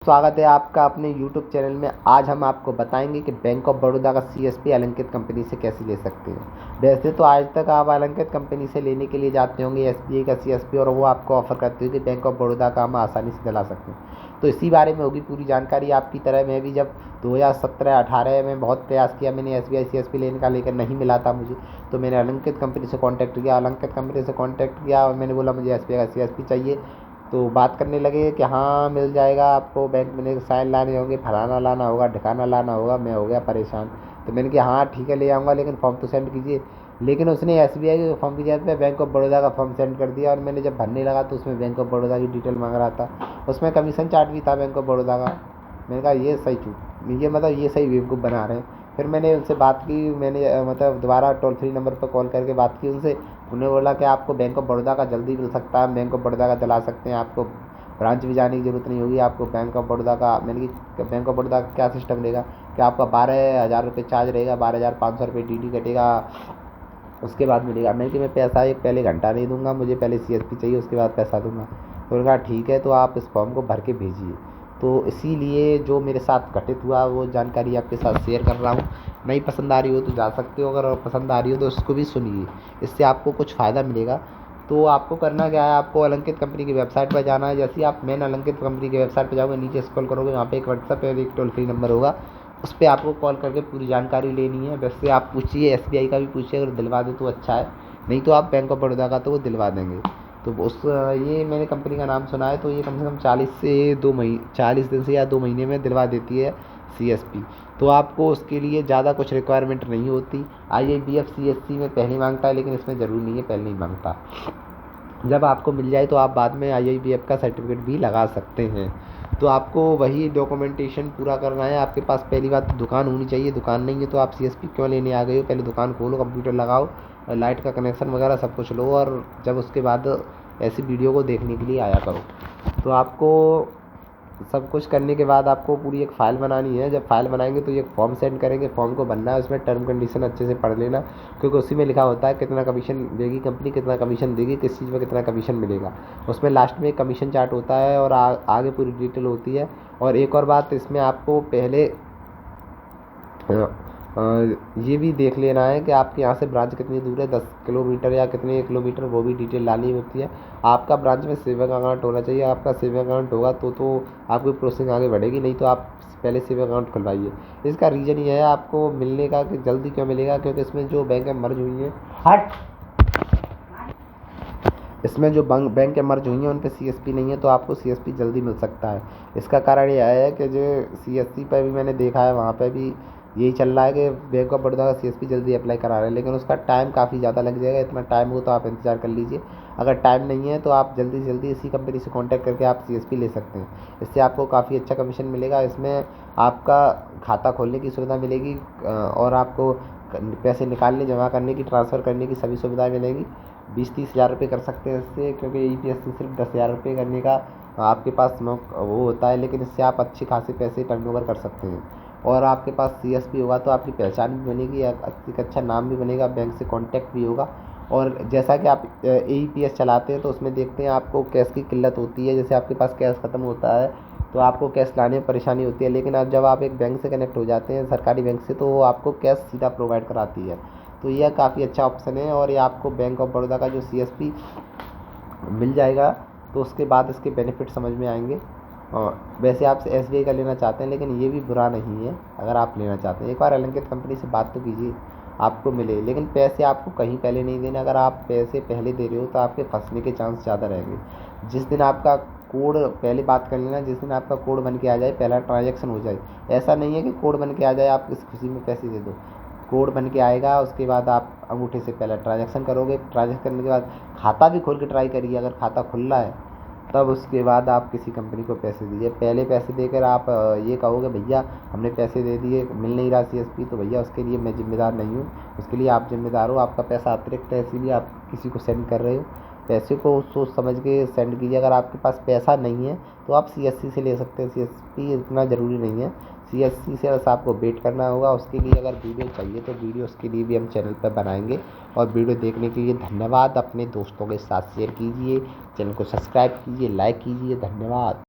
स्वागत है आपका अपने YouTube चैनल में। आज हम आपको बताएंगे कि बैंक ऑफ बड़ौदा का CSP अलंकृत कंपनी से कैसे ले सकते हैं। वैसे तो आज तक आप अलंकृत कंपनी से लेने के लिए जाते होंगे SBI का CSP, और वो आपको ऑफर करते हो कि बैंक ऑफ बड़ौदा का हम आसानी से दिला सकते हैं। तो इसी बारे में होगी पूरी जानकारी आपकी तरह। मैं भी जब 2017-18 में बहुत प्रयास किया, मैंने SBI CSP लेने का, लेकर नहीं मिला था मुझे, तो मैंने अलंकृत कंपनी से कॉन्टैक्ट किया। अलंकृत कंपनी से कॉन्टैक्ट किया और मैंने बोला मुझे SBI का CSP चाहिए। तो बात करने लगे कि हाँ मिल जाएगा आपको, बैंक में साइन लाने होंगे, फलाना लाना होगा, ठिकाना लाना होगा। मैं हो गया परेशान। तो मैंने कहा हाँ ठीक है ले आऊँगा, लेकिन फॉर्म तो सेंड कीजिए। लेकिन उसने SBI के फॉर्म की जगह पे बैंक ऑफ बड़ौदा का फॉर्म सेंड कर दिया, और मैंने जब भरने लगा तो उसमें बैंक ऑफ बड़ौदा की डिटेल मांग रहा था। उसमें कमीशन चार्ज भी था बैंक ऑफ बड़ौदा का। मैंने कहा ये सही चूक, ये मतलब ये सही बेवकूफ़ बना रहे हैं। फिर मैंने उनसे बात की, मैंने मतलब दोबारा टोल फ्री नंबर पर कॉल करके बात की उनसे। उन्होंने बोला कि आपको बैंक ऑफ बड़ौदा का जल्दी मिल सकता है, बैंक ऑफ बड़ौदा का दिला सकते हैं, आपको ब्रांच भी जाने की ज़रूरत नहीं होगी। आपको बैंक ऑफ बड़ौदा का, मैंने कि बैंक ऑफ बड़ौदा का क्या सिस्टम रहेगा कि आपका 12,000 रुपये चार्ज रहेगा, 12,500 रुपये DD कटेगा, उसके बाद मिलेगा। मैंने कि मैं पैसा एक पहले घंटा नहीं दूंगा, मुझे पहले CSP चाहिए, उसके बाद पैसा दूंगा। तो उन्होंने कहा ठीक है, तो आप इस फॉर्म को भर के भेजिए। तो इसीलिए जो मेरे साथ घटित हुआ वो जानकारी आपके साथ शेयर कर रहा हूँ। नहीं पसंद आ रही हो तो जा सकते हो, अगर पसंद आ रही हो तो उसको भी सुनिए, इससे आपको कुछ फ़ायदा मिलेगा। तो आपको करना क्या है, आपको अलंकृत कंपनी की वेबसाइट पर जाना है। जैसे ही आप मेन अलंकृत कंपनी की वेबसाइट पर जाओगे, नीचे स्क्रॉल करोगे, वहाँ पे एक व्हाट्सएप और एक टोल फ्री नंबर होगा, उस पर आपको कॉल करके पूरी जानकारी लेनी है। वैसे आप पूछिए, SBI का भी पूछिए, अगर दिलवा दे तो अच्छा है, नहीं तो आप बैंक ऑफ बड़ौदा का तो वो दिलवा देंगे। तो उस ये मैंने कंपनी का नाम सुना है, तो ये कम से कम 40 दिन से या 2 महीने में दिलवा देती है CSP। तो आपको उसके लिए ज़्यादा कुछ रिक्वायरमेंट नहीं होती। IIBF CSC में पहले मांगता है, लेकिन इसमें ज़रूरी नहीं है पहले नहीं मांगता। जब आपको मिल जाए तो आप बाद में IIBF का सर्टिफिकेट भी लगा सकते हैं। तो आपको वही डॉक्यूमेंटेशन पूरा करना है। आपके पास पहली बात तो दुकान होनी चाहिए। दुकान नहीं है तो आप CSP क्यों लेने आ गए हो? पहले दुकान खोलो, कंप्यूटर लगाओ, लाइट का कनेक्शन वगैरह सब कुछ लो, और जब उसके बाद ऐसी वीडियो को देखने के लिए आया करो। तो आपको सब कुछ करने के बाद आपको पूरी एक फ़ाइल बनानी है। जब फाइल बनाएंगे तो ये फॉर्म सेंड करेंगे, फॉर्म को भरना है, उसमें टर्म कंडीशन अच्छे से पढ़ लेना, क्योंकि उसी में लिखा होता है कितना कमीशन देगी कंपनी, कितना कमीशन देगी, किस चीज़ में कितना कमीशन मिलेगा। उसमें लास्ट में एक कमीशन चार्ट होता है, और आगे पूरी डिटेल होती है। और एक और बात, इसमें आपको पहले ये भी देख लेना है कि आपके यहाँ से ब्रांच कितनी दूर है, 10 किलोमीटर या कितने किलोमीटर, वो भी डिटेल डालनी होती है। आपका ब्रांच में सेविंग अकाउंट होना चाहिए। आपका सेविंग अकाउंट होगा तो आपकी प्रोसेसिंग आगे बढ़ेगी, नहीं तो आप पहले सेविंग अकाउंट खुलवाइए। इसका रीज़न ये है आपको मिलने का कि जल्दी क्यों मिलेगा, क्योंकि इसमें जो बैंक मर्ज हुई हैं, इसमें जो बैंक मर्ज हुई हैं उन पर CSP नहीं है, तो आपको CSP जल्दी मिल सकता है। इसका कारण यह है कि जो CSP पर भी मैंने देखा है, वहाँ पर भी यही चल रहा है कि बैंक ऑफ बड़ौदा का CSP जल्दी अप्लाई करा रहे हैं, लेकिन उसका टाइम काफ़ी ज़्यादा लग जाएगा। इतना टाइम हो तो आप इंतज़ार कर लीजिए। अगर टाइम नहीं है तो आप जल्दी से जल्दी इसी कंपनी से कांटेक्ट करके आप CSP ले सकते हैं। इससे आपको काफ़ी अच्छा कमीशन मिलेगा। इसमें आपका खाता खोलने की सुविधा मिलेगी, और आपको पैसे निकालने, जमा करने की, ट्रांसफ़र करने की सभी सुविधाएँ मिलेंगी। 20-30 हज़ार रुपये कर सकते हैं इससे, क्योंकि EPS से सिर्फ 10,000 रुपये करने का आपके पास वो होता है, लेकिन इससे आप अच्छे खासे पैसे टर्नओवर कर सकते हैं। और आपके पास CSP होगा तो आपकी पहचान भी बनेगी, एक अच्छा नाम भी बनेगा, बैंक से कांटेक्ट भी होगा। और जैसा कि आप AEPS चलाते हैं तो उसमें देखते हैं आपको कैश की किल्लत होती है। जैसे आपके पास कैश ख़त्म होता है तो आपको कैश लाने में परेशानी होती है, लेकिन अब जब आप एक बैंक से कनेक्ट हो जाते हैं, सरकारी बैंक से, तो वो आपको कैश सीधा प्रोवाइड कराती है। तो यह काफ़ी अच्छा ऑप्शन है, और ये आपको बैंक ऑफ बड़ौदा का जो CSP मिल जाएगा तो उसके बाद इसके बेनिफिट समझ में आएंगे। वैसे आप SBI का लेना चाहते हैं, लेकिन ये भी बुरा नहीं है अगर आप लेना चाहते हैं। एक बार अलंकृत कंपनी से बात तो कीजिए, आपको मिले। लेकिन पैसे आपको कहीं पहले नहीं देने। अगर आप पैसे पहले दे रहे हो तो आपके फंसने के चांस ज़्यादा रहेंगे। जिस दिन आपका कोड, पहले बात कर लेना, जिस दिन आपका कोड बन के आ जाए, पहला ट्रांजैक्शन हो जाए। ऐसा नहीं है कि कोड बन के आ जाए आप इस खुशी में पैसे दे दो। कोड बन के आएगा, उसके बाद आप अंगूठे से पहला ट्रांजैक्शन करोगे। ट्रांजैक्शन करने के बाद खाता भी खोल के ट्राई करिए। अगर खाता खुल रहा है तब उसके बाद आप किसी कंपनी को पैसे दीजिए। पहले पैसे देकर आप ये कहोगे भैया हमने पैसे दे दिए, मिल नहीं रहा CSP, तो भैया उसके लिए मैं ज़िम्मेदार नहीं हूँ। उसके लिए आप ज़िम्मेदार हो। आपका पैसा अतिरिक्त है, इसीलिए आप किसी को सेंड कर रहे हो। पैसे को सोच समझ के सेंड कीजिए। अगर आपके पास पैसा नहीं है तो आप CSC से ले सकते हैं। CSP इतना ज़रूरी नहीं है। CSC से बस आपको वेट करना होगा। उसके लिए अगर वीडियो चाहिए तो वीडियो उसके लिए भी हम चैनल पर बनाएंगे। और वीडियो देखने के लिए धन्यवाद। अपने दोस्तों के साथ शेयर कीजिए, चैनल को सब्सक्राइब कीजिए, लाइक कीजिए। धन्यवाद।